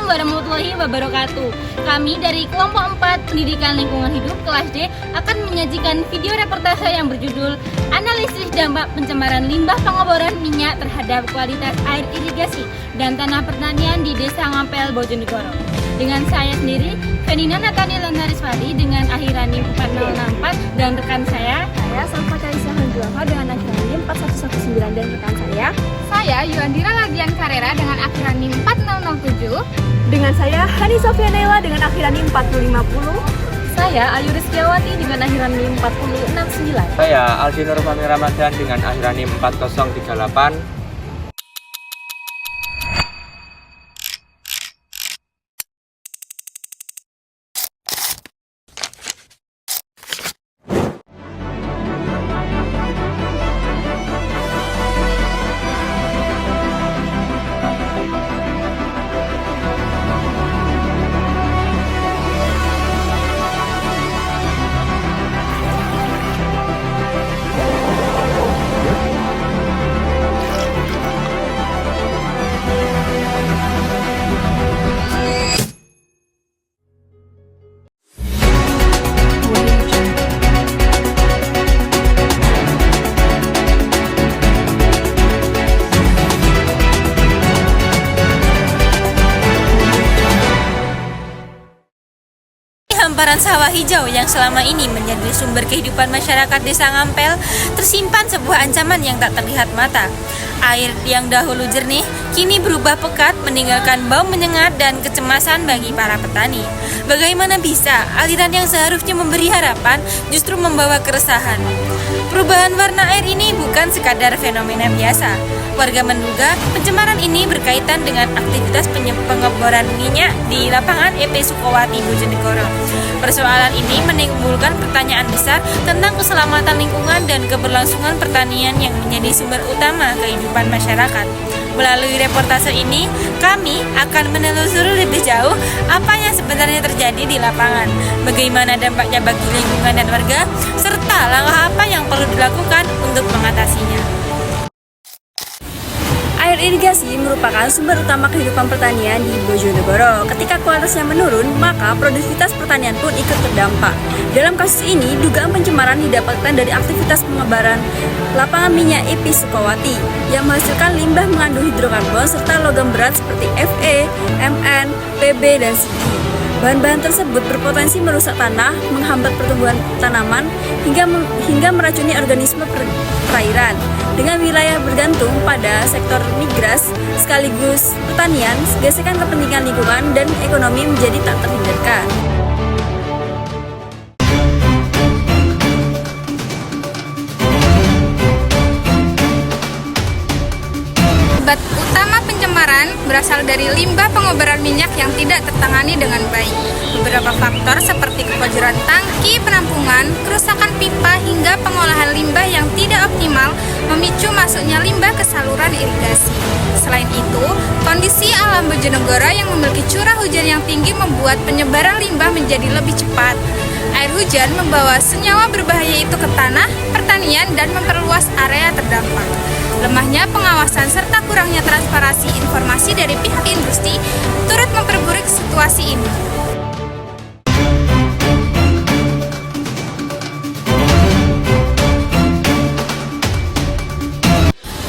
Assalamualaikum warahmatullahi wabarakatuh. Kami dari kelompok 4 Pendidikan Lingkungan Hidup kelas D akan menyajikan video reportase yang berjudul Analisis Dampak Pencemaran Limbah Pengeboran Minyak Terhadap Kualitas Air Irigasi dan Tanah Pertanian di Desa Ngampel, Bojonegoro. Dengan saya sendiri, Fenina Natani Lenariswari dengan akhiran NIM 4064 dan rekan saya Salva Kalisa Hanjuafa dengan akhiran NIM 4119 dan rekan saya Yuandira Ladian Karera dengan akhiran NIM 4007. Dengan saya Hani Sofia Nela dengan akhiran NIM 4050. Saya Ayu Rizkyawati dengan akhiran NIM 4069. Saya Aldi Nurfami Ramadan dengan akhiran NIM 4038. hamparan sawah hijau yang selama ini menjadi sumber kehidupan masyarakat Desa Ngampel, tersimpan sebuah ancaman yang tak terlihat mata. Air yang dahulu jernih kini berubah pekat, meninggalkan bau menyengat dan kecemasan bagi para petani. Bagaimana bisa aliran yang seharusnya memberi harapan justru membawa keresahan? Perubahan warna air ini bukan sekadar fenomena biasa. Warga menduga pencemaran ini berkaitan dengan aktivitas pengeboran minyak di lapangan EP Sukowati, Bojonegoro. Persoalan ini menimbulkan pertanyaan besar tentang keselamatan lingkungan dan keberlangsungan pertanian yang menjadi sumber utama kehidupan masyarakat. Melalui reportase ini, kami akan menelusuri lebih jauh apa yang sebenarnya terjadi di lapangan, bagaimana dampaknya bagi lingkungan dan warga, serta langkah apa yang perlu dilakukan untuk mengatasinya. Air irigasi merupakan sumber utama kehidupan pertanian di Bojonegoro. Ketika kualitasnya menurun, maka produktivitas pertanian pun ikut terdampak. Dalam kasus ini, dugaan pencemaran didapatkan dari aktivitas pengebaran lapangan minyak EP Sukowati yang menghasilkan limbah mengandung hidrokarbon serta logam berat seperti Fe, Mn, Pb, dan Cd. Bahan-bahan tersebut berpotensi merusak tanah, menghambat pertumbuhan tanaman, hingga meracuni organisme perairan. Dengan wilayah bergantung pada sektor migas sekaligus pertanian, gesekan kepentingan lingkungan dan ekonomi menjadi tak terhindarkan. Sebab utama pencemaran berasal dari limbah pengobaran minyak yang tidak tertangani dengan baik. Beberapa faktor seperti kekojuran tangki penampungan, kerusakan pipa, hingga pengolahan limbah yang tidak optimal memicu masuknya limbah ke saluran irigasi. Selain itu, kondisi alam Bojonegoro yang memiliki curah hujan yang tinggi membuat penyebaran limbah menjadi lebih cepat. Air hujan membawa senyawa berbahaya itu ke tanah, pertanian, dan memperluas area terdampak. Lemahnya pengawasan serta kurangnya transparansi informasi dari pihak industri turut memperburuk situasi ini.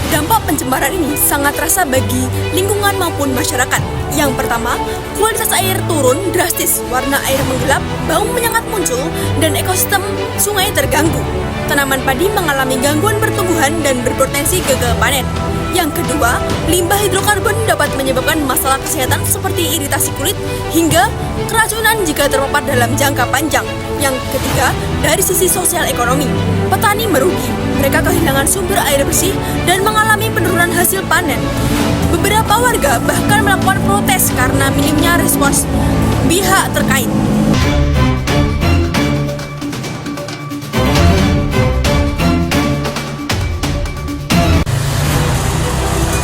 Dampak pencemaran ini sangat terasa bagi lingkungan maupun masyarakat. Yang pertama, kualitas air turun drastis, warna air menggelap, bau menyengat muncul, dan ekosistem sungai terganggu. Tanaman padi mengalami gangguan pertumbuhan dan berpotensi gagal panen. Yang kedua, limbah hidrokarbon dapat menyebabkan masalah kesehatan seperti iritasi kulit hingga keracunan jika terpapar dalam jangka panjang. Yang ketiga, dari sisi sosial ekonomi, petani merugi. Mereka kehilangan sumber air bersih dan mengalami penurunan hasil panen. Beberapa warga bahkan melakukan protes karena minimnya respons pihak terkait.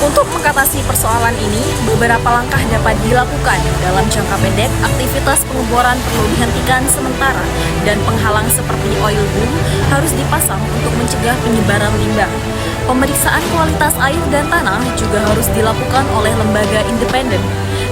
Untuk mengatasi persoalan ini, beberapa langkah dapat dilakukan. Dalam jangka pendek, aktivitas pengeboran perlu dihentikan sementara dan penghalang seperti oil boom harus dipasang untuk mencegah penyebaran limbah. Pemeriksaan kualitas air dan tanah juga harus dilakukan oleh lembaga independen.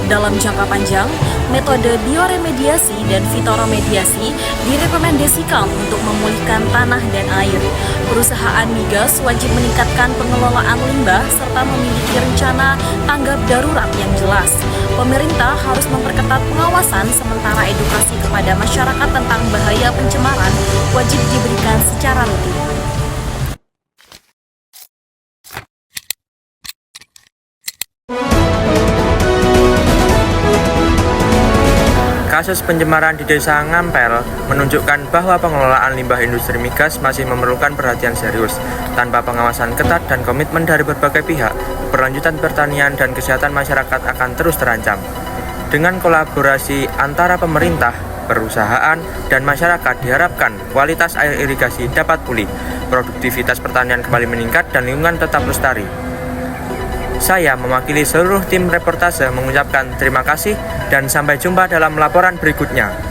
Dalam jangka panjang, metode bioremediasi dan fitoremediasi direkomendasikan untuk memulihkan tanah dan air. Perusahaan migas wajib meningkatkan pengelolaan limbah serta memiliki rencana tanggap darurat yang jelas. Pemerintah harus memperketat pengawasan sementara edukasi kepada masyarakat tentang bahaya pencemaran wajib diberikan secara rutin. Kasus pencemaran di Desa Ngampel menunjukkan bahwa pengelolaan limbah industri migas masih memerlukan perhatian serius. Tanpa pengawasan ketat dan komitmen dari berbagai pihak, keberlanjutan pertanian dan kesehatan masyarakat akan terus terancam. Dengan kolaborasi antara pemerintah, perusahaan, dan masyarakat diharapkan kualitas air irigasi dapat pulih, produktivitas pertanian kembali meningkat, dan lingkungan tetap lestari. Saya mewakili seluruh tim reportase mengucapkan terima kasih dan sampai jumpa dalam laporan berikutnya.